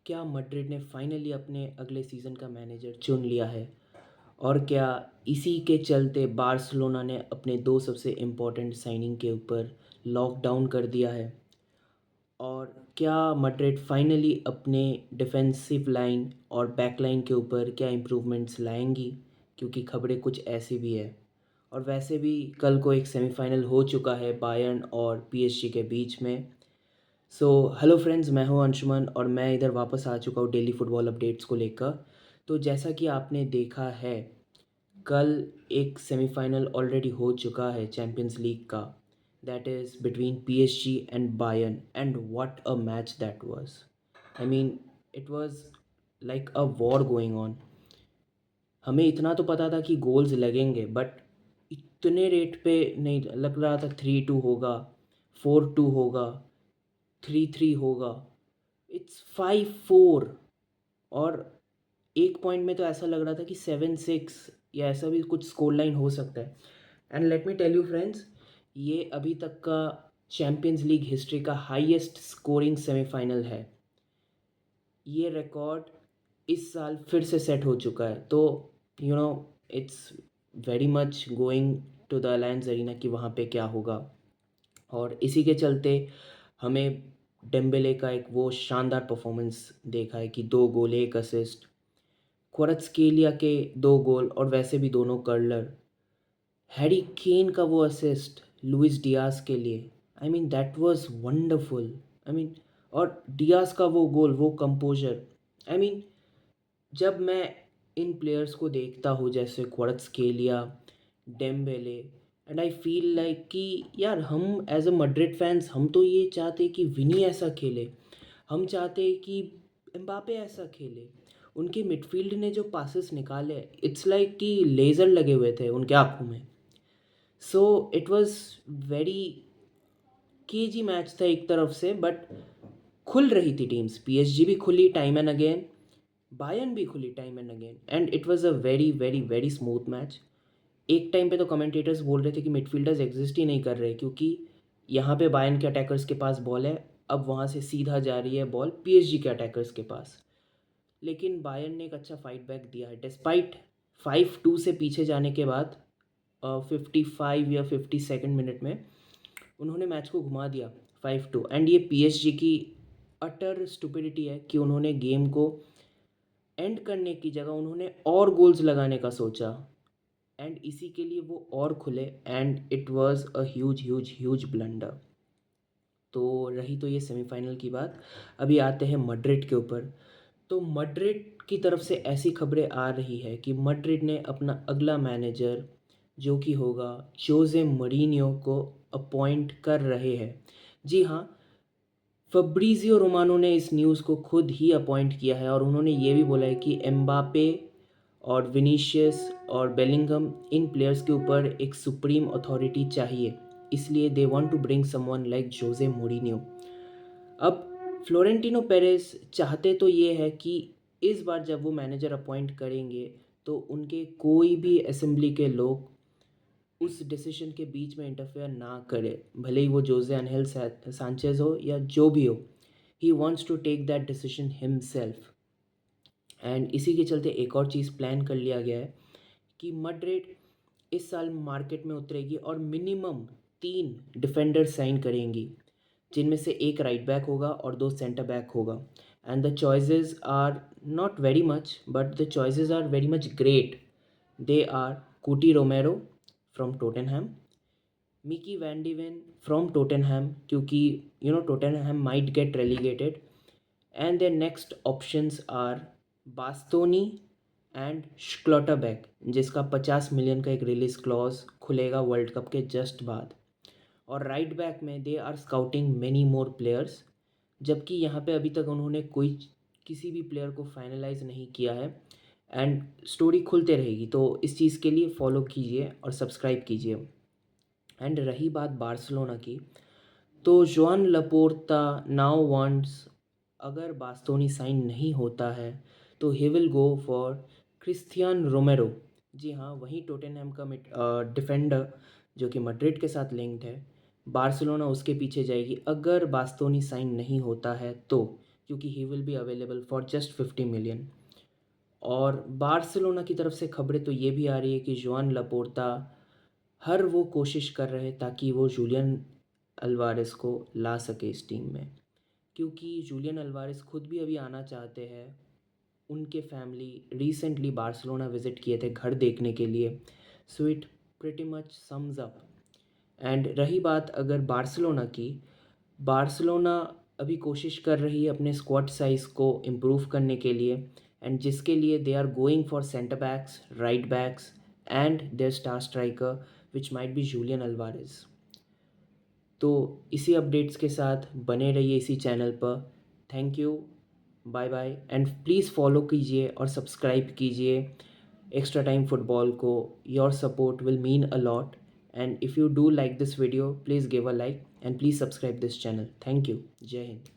क्या मैड्रिड ने फाइनली अपने अगले सीज़न का मैनेजर चुन लिया है? और क्या इसी के चलते बार्सिलोना ने अपने दो सबसे इम्पोर्टेंट साइनिंग के ऊपर लॉकडाउन कर दिया है? और क्या मैड्रिड फाइनली अपने डिफेंसिव लाइन और बैक लाइन के ऊपर क्या इम्प्रूवमेंट्स लाएंगी? क्योंकि खबरें कुछ ऐसी भी है। और वैसे भी कल को एक सेमीफाइनल हो चुका है बायर्न और पीएसजी के बीच में। सो हेलो फ्रेंड्स, मैं हूं अंशुमन और मैं इधर वापस आ चुका हूं डेली फुटबॉल अपडेट्स को लेकर। तो जैसा कि आपने देखा है, कल एक सेमीफाइनल ऑलरेडी हो चुका है चैम्पियंस लीग का। That is between PSG and Bayern, and what a match that was. I mean, it was like a war going on. हमें इतना तो पता था कि गोल्स लगेंगे, बट इतने रेट पे नहीं लग रहा था। 3-2 होगा, 4-2 होगा, 3-3 होगा। इट्स 5-4। और एक पॉइंट में तो ऐसा लग रहा था कि 7-6 या ऐसा भी कुछ स्कोर लाइन हो सकता है। And let me tell you friends, ये अभी तक का चैम्पियंस लीग हिस्ट्री का हाईएस्ट स्कोरिंग सेमीफाइनल है। ये रिकॉर्ड इस साल फिर से सेट हो चुका है। तो you know it's very much going to the Allianz Arena कि वहाँ पे क्या होगा। और इसी के चलते हमें डेम्बेले का एक वो शानदार परफॉर्मेंस देखा है कि 2 गोल 1 असिस्ट, क्वारात्स्केलिया के 2 गोल और वैसे भी दोनों कर्लर, हैरी केन का वो असिस्ट लुइस डियास के लिए। I mean that was wonderful. I mean, और डियास का वो गोल, वो कंपोजर। आई मीन, जब मैं इन प्लेयर्स को देखता हूँ जैसे Kvaratskhelia, Dembele, and I feel like कि यार, हम एज अ मैड्रिड फैंस हम तो ये चाहते कि विनी ऐसा खेले। हम चाहते कि एम्बापे ऐसा खेले। उनके मिडफील्ड ने जो पासेस निकाले, इट्स लाइक कि लेज़र लगे हुए थे उनके आँखों में। So it was very KG match था एक तरफ से, बट खुल रही थी टीम्स। पीएसजी भी खुली टाइम एंड अगेन, बायर्न भी खुली time and again, and it was a very very very smooth match. एक टाइम पे तो कमेंटेटर्स बोल रहे थे कि मिडफील्डर्स एग्जिस्ट ही नहीं कर रहे, क्योंकि यहाँ पे बायर्न के अटैकर्स के पास बॉल है, अब वहाँ से सीधा जा रही है बॉल पीएसजी के अटैकर्स के पास। लेकिन बायर्न ने एक अच्छा फाइट बैक दिया है डिस्पाइट 5-2 से पीछे जाने के बाद। 55 या 52nd मिनट में उन्होंने मैच को घुमा दिया 5-2। एंड ये पीएसजी की अटर स्टुपिडिटी है कि उन्होंने गेम को एंड करने की जगह उन्होंने और गोल्स लगाने का सोचा, एंड इसी के लिए वो और खुले, and it was a huge huge huge blunder. तो रही तो ये सेमीफाइनल की बात। अभी आते हैं मैड्रिड के ऊपर। तो मैड्रिड की तरफ से ऐसी खबरें आ रही है कि मैड्रिड ने अपना अगला मैनेजर, जो कि होगा जोसे मourinho, को अपॉइंट कर रहे हैं। जी हाँ, फब्रीजियो रोमानो ने इस न्यूज़ को खुद ही अपॉइंट किया है, और उन्होंने ये भी बोला है कि एम्बापे और विनीशियस और बेलिंगम, इन प्लेयर्स के ऊपर एक सुप्रीम अथॉरिटी चाहिए। इसलिए they want to bring someone like Jose Mourinho. अब फ्लोरेंटिनो पेरेस चाहते तो ये है कि इस बार जब वो मैनेजर अपॉइंट करेंगे, तो उनके कोई भी असेंबली के लोग उस डिसीजन के बीच में इंटरफेयर ना करे, भले ही वो जोसे अनहेल सांचेज हो या जो भी हो। He wants to take that decision himself. And इसी के चलते एक और चीज़ प्लान कर लिया गया है कि मैड्रिड इस साल मार्केट में उतरेगी और मिनिमम 3 डिफेंडर साइन करेंगी, जिनमें से एक राइट बैक होगा और 2 सेंटर बैक होगा। And the choices are not very much, but the choices are very much great. They are Cuti Romero from Tottenham, Micky van de Ven from Tottenham, क्योंकि Tottenham might get relegated. And their next options are Bastoni and Schlotterbeck, जिसका 50 million का एक release clause खुलेगा World Cup के just बाद। और right back में they are scouting many more players, जबकि यहाँ पे अभी तक उन्होंने कोई किसी भी प्लेयर को फाइनलाइज नहीं किया है। एंड स्टोरी खुलते रहेगी, तो इस चीज़ के लिए फॉलो कीजिए और सब्सक्राइब कीजिए। एंड रही बात बार्सिलोना की, तो जोआन लपोर्ता नाउ वांट्स, अगर बास्तोनी साइन नहीं होता है तो he will go for Cristian Romero. जी हाँ, वही टोटेनहैम का डिफेंडर जो कि मैड्रिड के साथ लिंक्ड है। बार्सिलोना उसके पीछे जाएगी अगर बास्तोनी साइन नहीं होता है तो। क्योंकि he will be available for just 50 million. और बार्सिलोना की तरफ से खबरें तो ये भी आ रही है कि जोआन लपोर्ता हर वो कोशिश कर रहे ताकि वो जूलियन अल्वारेस को ला सके इस टीम में, क्योंकि जूलियन अल्वारेस खुद भी अभी आना चाहते हैं। उनके फैमिली रिसेंटली बार्सिलोना विज़िट किए थे घर देखने के लिए। So it pretty much sums up. And रही बात अगर बार्सिलोना की, बार्सिलोना अभी कोशिश कर रही है अपने स्क्वाड साइज़ को इम्प्रूव करने के लिए, एंड जिसके लिए they are going for centre backs, right backs and their star striker which might be Julian Alvarez. तो इसी अपडेट्स के साथ बने रहिए इसी चैनल पर। Thank you, bye bye, and please follow कीजिए और सब्सक्राइब कीजिए एक्स्ट्रा टाइम फुटबॉल को। Your support will mean a lot, and if you do like this video, please give a like and please subscribe this channel. Thank you. Jai Hind.